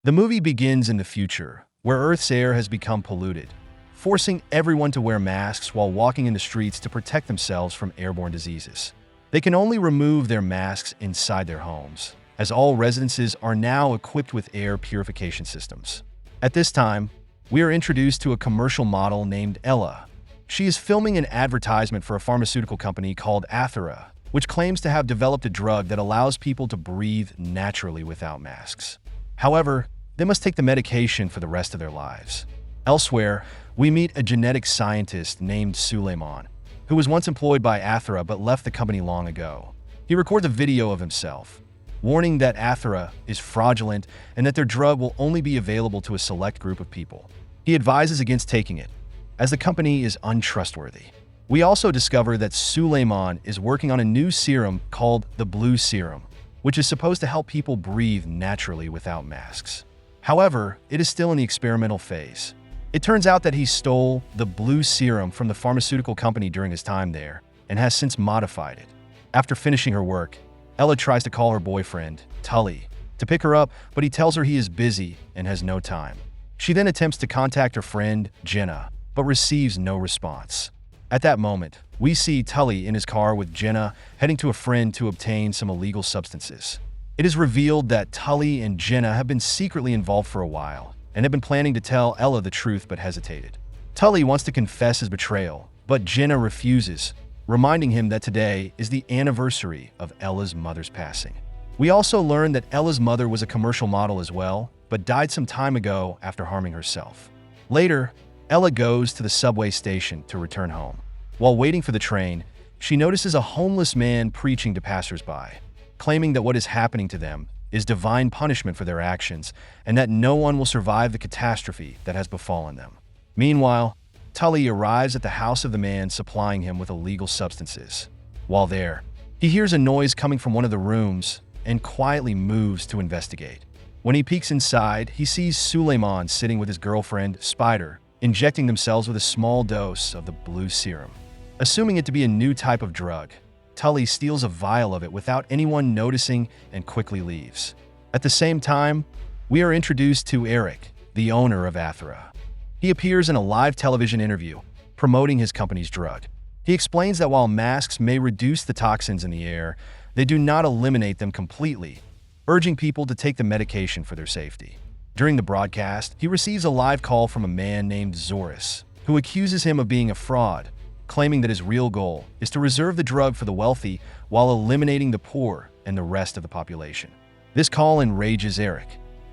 The movie begins in the future, where Earth's air has become polluted, forcing everyone to wear masks while walking in the streets to protect themselves from airborne diseases. They can only remove their masks inside their homes, as all residences are now equipped with air purification systems. At this time, we are introduced to a commercial model named Ella. She is filming an advertisement for a pharmaceutical company called Athera, which claims to have developed a drug that allows people to breathe naturally without masks. However, they must take the medication for the rest of their lives. Elsewhere, we meet a genetic scientist named Sulan, who was once employed by Athera but left the company long ago. He records a video of himself, warning that Athera is fraudulent and that their drug will only be available to a select group of people. He advises against taking it, as the company is untrustworthy. We also discover that Sulan is working on a new serum called the Blue Serum, which is supposed to help people breathe naturally without masks. However, it is still in the experimental phase. It turns out that he stole the Blue Serum from the pharmaceutical company during his time there and has since modified it. After finishing her work, Ella tries to call her boyfriend, Tully, to pick her up, but he tells her he is busy and has no time. She then attempts to contact her friend, Jenna, but receives no response. At that moment, we see Tully in his car with Jenna heading to a friend to obtain some illegal substances. It is revealed that Tully and Jenna have been secretly involved for a while and have been planning to tell Ella the truth but hesitated. Tully wants to confess his betrayal, but Jenna refuses, reminding him that today is the anniversary of Ella's mother's passing. We also learn that Ella's mother was a commercial model as well, but died some time ago after harming herself. Later, Ella goes to the subway station to return home. While waiting for the train, she notices a homeless man preaching to passersby, claiming that what is happening to them is divine punishment for their actions and that no one will survive the catastrophe that has befallen them. Meanwhile, Tully arrives at the house of the man supplying him with illegal substances. While there, he hears a noise coming from one of the rooms and quietly moves to investigate. When he peeks inside, he sees Sulan sitting with his girlfriend, Spider, injecting themselves with a small dose of the Blue Serum. Assuming it to be a new type of drug, Tully steals a vial of it without anyone noticing and quickly leaves. At the same time, we are introduced to Eric, the owner of Athera. He appears in a live television interview, promoting his company's drug. He explains that while masks may reduce the toxins in the air, they do not eliminate them completely, urging people to take the medication for their safety. During the broadcast, he receives a live call from a man named Zoris, who accuses him of being a fraud, claiming that his real goal is to reserve the drug for the wealthy while eliminating the poor and the rest of the population. This call enrages Eric.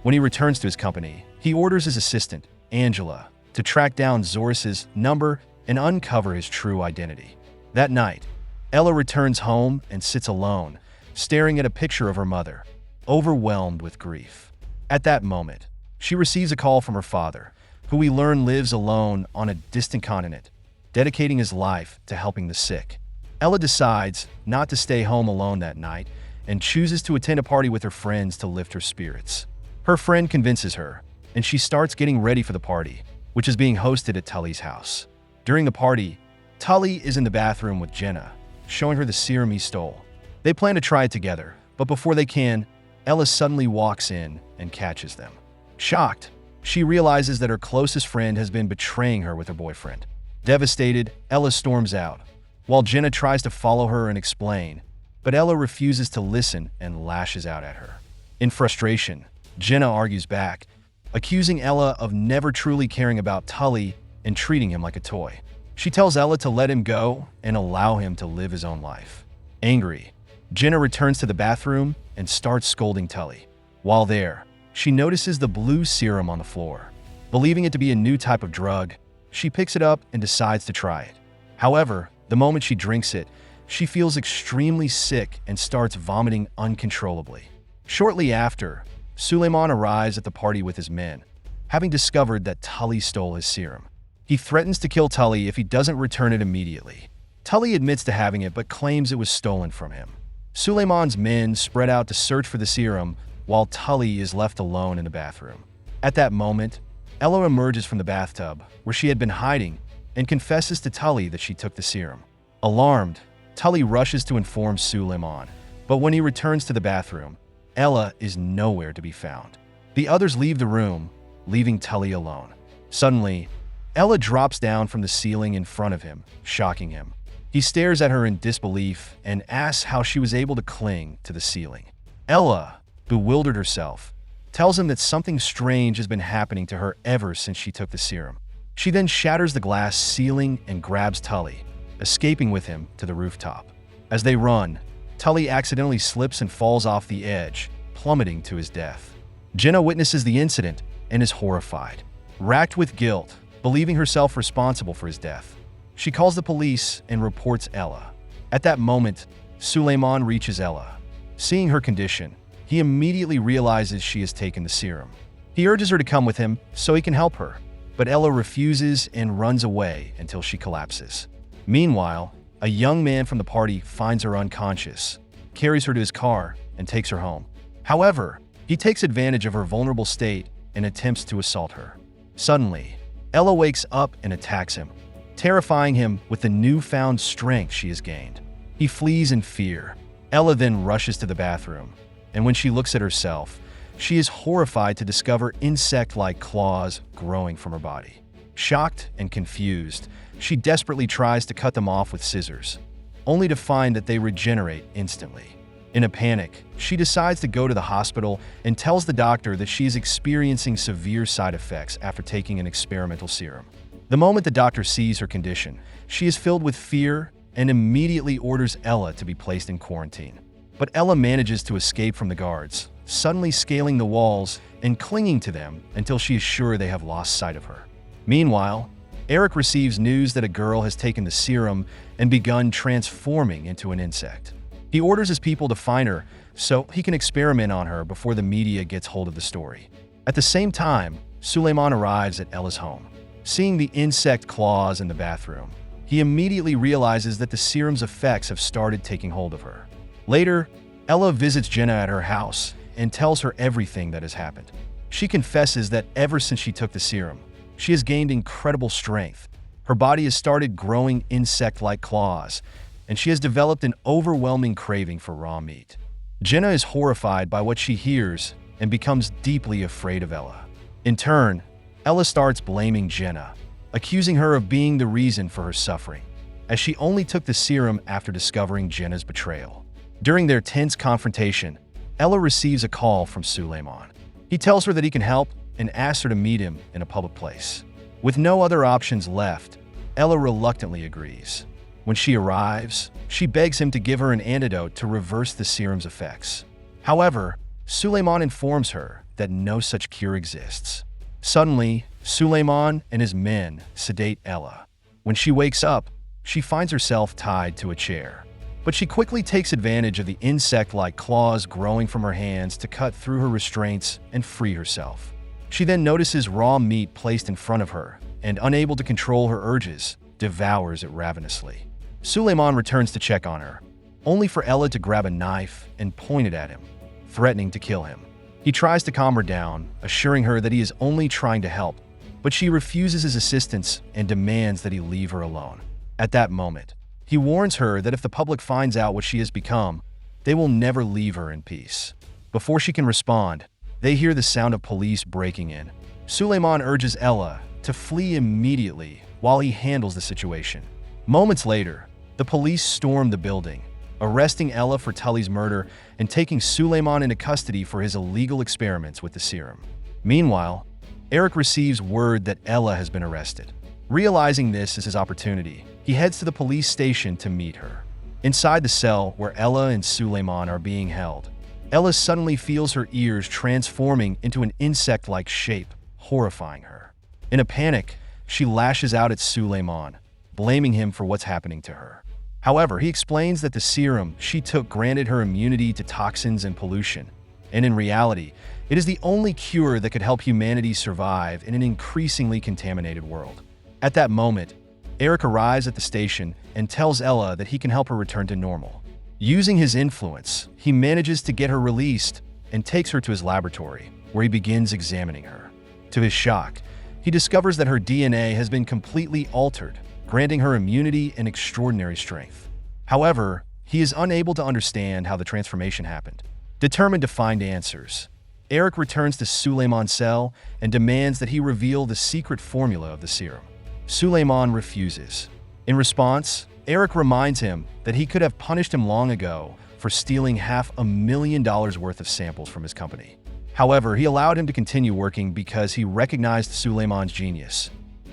When he returns to his company, he orders his assistant, Angela, to track down Zoris's number and uncover his true identity. That night, Ella returns home and sits alone, staring at a picture of her mother, overwhelmed with grief. At that moment, she receives a call from her father, who we learn lives alone on a distant continent, dedicating his life to helping the sick. Ella decides not to stay home alone that night and chooses to attend a party with her friends to lift her spirits. Her friend convinces her, and she starts getting ready for the party, which is being hosted at Tully's house. During the party, Tully is in the bathroom with Jenna, showing her the serum he stole. They plan to try it together, but before they can, Ella suddenly walks in and catches them. Shocked, she realizes that her closest friend has been betraying her with her boyfriend. Devastated, Ella storms out, while Jenna tries to follow her and explain, but Ella refuses to listen and lashes out at her. In frustration, Jenna argues back, accusing Ella of never truly caring about Tully and treating him like a toy. She tells Ella to let him go and allow him to live his own life. Angry, Jenna returns to the bathroom and starts scolding Tully. While there, she notices the Blue Serum on the floor. Believing it to be a new type of drug, she picks it up and decides to try it. However, the moment she drinks it, she feels extremely sick and starts vomiting uncontrollably. Shortly after, Sulan arrives at the party with his men, having discovered that Tully stole his serum. He threatens to kill Tully if he doesn't return it immediately. Tully admits to having it but claims it was stolen from him. Sulan's men spread out to search for the serum while Tully is left alone in the bathroom. At that moment, Ella emerges from the bathtub, where she had been hiding, and confesses to Tully that she took the serum. Alarmed, Tully rushes to inform Sulan, but when he returns to the bathroom, Ella is nowhere to be found. The others leave the room, leaving Tully alone. Suddenly, Ella drops down from the ceiling in front of him, shocking him. He stares at her in disbelief and asks how she was able to cling to the ceiling. Ella, bewildered herself, tells him that something strange has been happening to her ever since she took the serum. She then shatters the glass ceiling and grabs Tully, escaping with him to the rooftop. As they run, Tully accidentally slips and falls off the edge, plummeting to his death. Jenna witnesses the incident and is horrified. Racked with guilt, believing herself responsible for his death, she calls the police and reports Ella. At that moment, Sulan reaches Ella. Seeing her condition, he immediately realizes she has taken the serum. He urges her to come with him so he can help her, but Ella refuses and runs away until she collapses. Meanwhile, a young man from the party finds her unconscious, carries her to his car, and takes her home. However, he takes advantage of her vulnerable state and attempts to assault her. Suddenly, Ella wakes up and attacks him, terrifying him with the newfound strength she has gained. He flees in fear. Ella then rushes to the bathroom, and when she looks at herself, she is horrified to discover insect-like claws growing from her body. Shocked and confused, she desperately tries to cut them off with scissors, only to find that they regenerate instantly. In a panic, she decides to go to the hospital and tells the doctor that she is experiencing severe side effects after taking an experimental serum. The moment the doctor sees her condition, she is filled with fear and immediately orders Ella to be placed in quarantine. But Ella manages to escape from the guards, suddenly scaling the walls and clinging to them until she is sure they have lost sight of her. Meanwhile, Eric receives news that a girl has taken the serum and begun transforming into an insect. He orders his people to find her so he can experiment on her before the media gets hold of the story. At the same time, Sulan arrives at Ella's home. Seeing the insect claws in the bathroom, he immediately realizes that the serum's effects have started taking hold of her. Later, Ella visits Jenna at her house and tells her everything that has happened. She confesses that ever since she took the serum, she has gained incredible strength. Her body has started growing insect-like claws, and she has developed an overwhelming craving for raw meat. Jenna is horrified by what she hears and becomes deeply afraid of Ella. In turn, Ella starts blaming Jenna, accusing her of being the reason for her suffering, as she only took the serum after discovering Jenna's betrayal. During their tense confrontation, Ella receives a call from Sulan. He tells her that he can help and asks her to meet him in a public place. With no other options left, Ella reluctantly agrees. When she arrives, she begs him to give her an antidote to reverse the serum's effects. However, Sulan informs her that no such cure exists. Suddenly, Sulan and his men sedate Ella. When she wakes up, she finds herself tied to a chair. But she quickly takes advantage of the insect-like claws growing from her hands to cut through her restraints and free herself. She then notices raw meat placed in front of her and, unable to control her urges, devours it ravenously. Sulan returns to check on her, only for Ella to grab a knife and point it at him, threatening to kill him. He tries to calm her down, assuring her that he is only trying to help, but she refuses his assistance and demands that he leave her alone. At that moment, he warns her that if the public finds out what she has become, they will never leave her in peace. Before she can respond, they hear the sound of police breaking in. Sulan urges Ella to flee immediately while he handles the situation. Moments later, the police storm the building, arresting Ella for Tully's murder and taking Sulan into custody for his illegal experiments with the serum. Meanwhile, Eric receives word that Ella has been arrested. Realizing this is his opportunity, he heads to the police station to meet her. Inside the cell where Ella and Sulan are being held, Ella suddenly feels her ears transforming into an insect-like shape, horrifying her. In a panic, she lashes out at Sulan, blaming him for what's happening to her. However, he explains that the serum she took granted her immunity to toxins and pollution, and in reality, it is the only cure that could help humanity survive in an increasingly contaminated world. At that moment, Eric arrives at the station and tells Ella that he can help her return to normal. Using his influence, he manages to get her released and takes her to his laboratory, where he begins examining her. To his shock, he discovers that her DNA has been completely altered, granting her immunity and extraordinary strength. However, he is unable to understand how the transformation happened. Determined to find answers, Eric returns to Suleiman's cell and demands that he reveal the secret formula of the serum. Suleiman refuses. In response, Eric reminds him that he could have punished him long ago for stealing $500,000 worth of samples from his company. However, he allowed him to continue working because he recognized Suleiman's genius.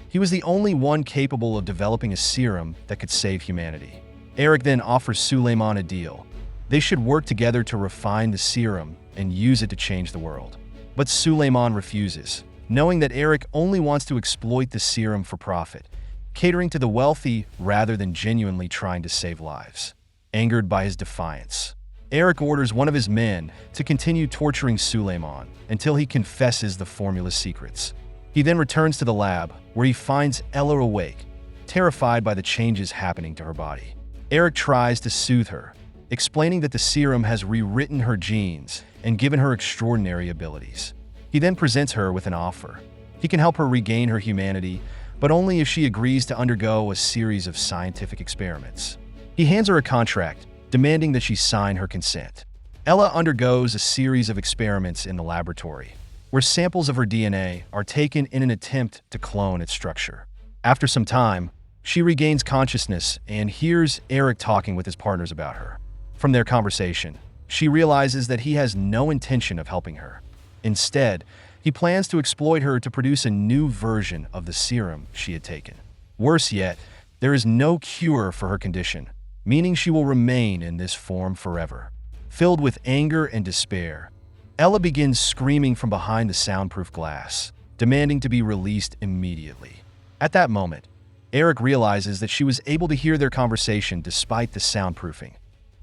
He was the only one capable of developing a serum that could save humanity. Eric then offers Suleiman a deal. They should work together to refine the serum and use it to change the world. But Suleiman refuses, knowing that Eric only wants to exploit the serum for profit, catering to the wealthy rather than genuinely trying to save lives. Angered by his defiance, Eric orders one of his men to continue torturing Suleiman until he confesses the formula's secrets. He then returns to the lab, where he finds Ella awake, terrified by the changes happening to her body. Eric tries to soothe her, explaining that the serum has rewritten her genes and given her extraordinary abilities. He then presents her with an offer. He can help her regain her humanity, but only if she agrees to undergo a series of scientific experiments. He hands her a contract, demanding that she sign her consent. Ella undergoes a series of experiments in the laboratory, where samples of her DNA are taken in an attempt to clone its structure. After some time, she regains consciousness and hears Eric talking with his partners about her. From their conversation, she realizes that he has no intention of helping her. Instead, he plans to exploit her to produce a new version of the serum she had taken. Worse yet, there is no cure for her condition, meaning she will remain in this form forever. Filled with anger and despair, Ella begins screaming from behind the soundproof glass, demanding to be released immediately. At that moment, Eric realizes that she was able to hear their conversation despite the soundproofing,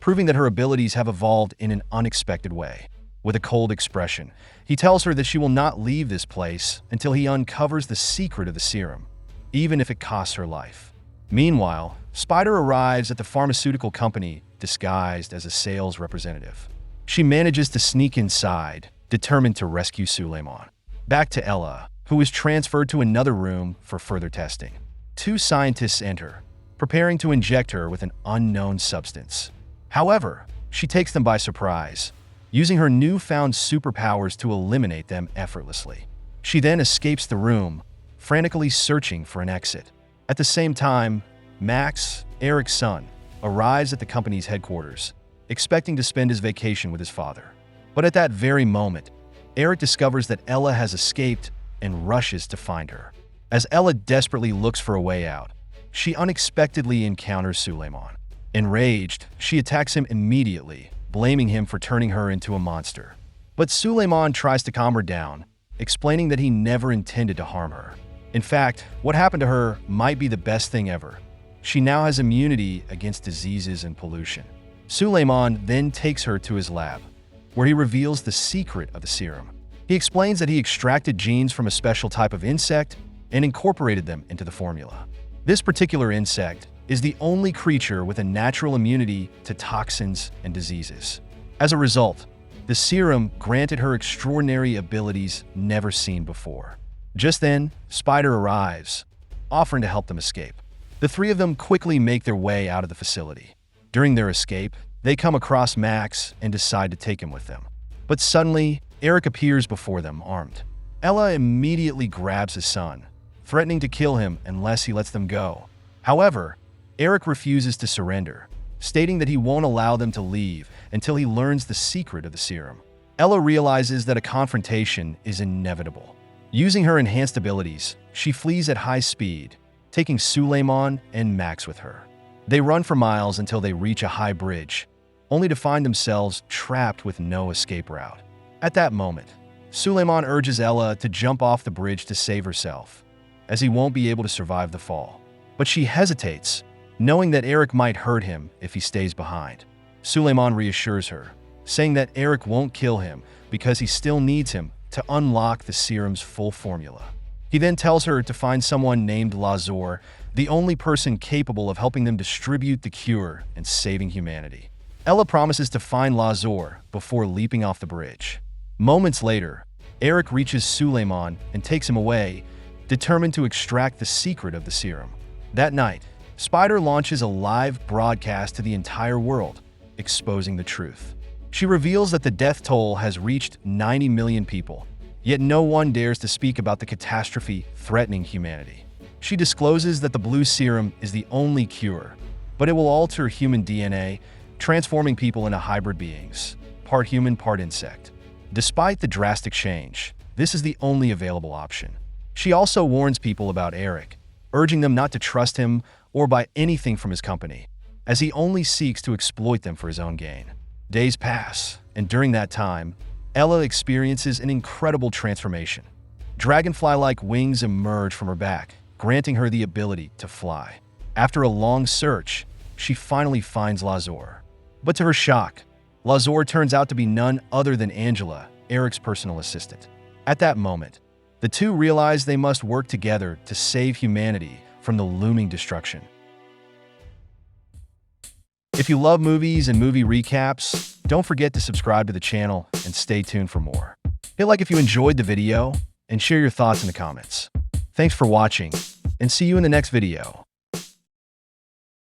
proving that her abilities have evolved in an unexpected way. With a cold expression, he tells her that she will not leave this place until he uncovers the secret of the serum, even if it costs her life. Meanwhile, Spider arrives at the pharmaceutical company disguised as a sales representative. She manages to sneak inside, determined to rescue Suleiman. Back to Ella, who is transferred to another room for further testing. Two scientists enter, preparing to inject her with an unknown substance. However, she takes them by surprise, using her newfound superpowers to eliminate them effortlessly. She then escapes the room, frantically searching for an exit. At the same time, Max, Eric's son, arrives at the company's headquarters, expecting to spend his vacation with his father. But at that very moment, Eric discovers that Ella has escaped and rushes to find her. As Ella desperately looks for a way out, she unexpectedly encounters Suleiman. Enraged, she attacks him immediately, blaming him for turning her into a monster. But Suleiman tries to calm her down, explaining that he never intended to harm her. In fact, what happened to her might be the best thing ever. She now has immunity against diseases and pollution. Suleiman then takes her to his lab, where he reveals the secret of the serum. He explains that he extracted genes from a special type of insect and incorporated them into the formula. This particular insect is the only creature with a natural immunity to toxins and diseases. As a result, the serum granted her extraordinary abilities never seen before. Just then, Spider arrives, offering to help them escape. The three of them quickly make their way out of the facility. During their escape, they come across Max and decide to take him with them. But suddenly, Eric appears before them, armed. Ella immediately grabs his son, threatening to kill him unless he lets them go. However, Eric refuses to surrender, stating that he won't allow them to leave until he learns the secret of the serum. Ella realizes that a confrontation is inevitable. Using her enhanced abilities, she flees at high speed, taking Suleiman and Max with her. They run for miles until they reach a high bridge, only to find themselves trapped with no escape route. At that moment, Suleiman urges Ella to jump off the bridge to save herself, as he won't be able to survive the fall. But she hesitates, knowing that Eric might hurt him if he stays behind. Suleiman reassures her, saying that Eric won't kill him because he still needs him to unlock the serum's full formula. He then tells her to find someone named Lazor, the only person capable of helping them distribute the cure and saving humanity. Ella promises to find Lazor before leaping off the bridge. Moments later, Eric reaches Suleiman and takes him away, determined to extract the secret of the serum. That night, Spider launches a live broadcast to the entire world, exposing the truth. She reveals that the death toll has reached 90 million people, yet no one dares to speak about the catastrophe threatening humanity. She discloses that the blue serum is the only cure, but it will alter human DNA, transforming people into hybrid beings, part human, part insect. Despite the drastic change, this is the only available option. She also warns people about Eric, urging them not to trust him or buy anything from his company, as he only seeks to exploit them for his own gain. Days pass, and during that time, Ella experiences an incredible transformation. Dragonfly-like wings emerge from her back, granting her the ability to fly. After a long search, she finally finds Lazor. But to her shock, Lazor turns out to be none other than Angela, Eric's personal assistant. At that moment, the two realize they must work together to save humanity from the looming destruction. If you love movies and movie recaps, don't forget to subscribe to the channel and stay tuned for more. Hit like if you enjoyed the video and share your thoughts in the comments. Thanks for watching, and see you in the next video.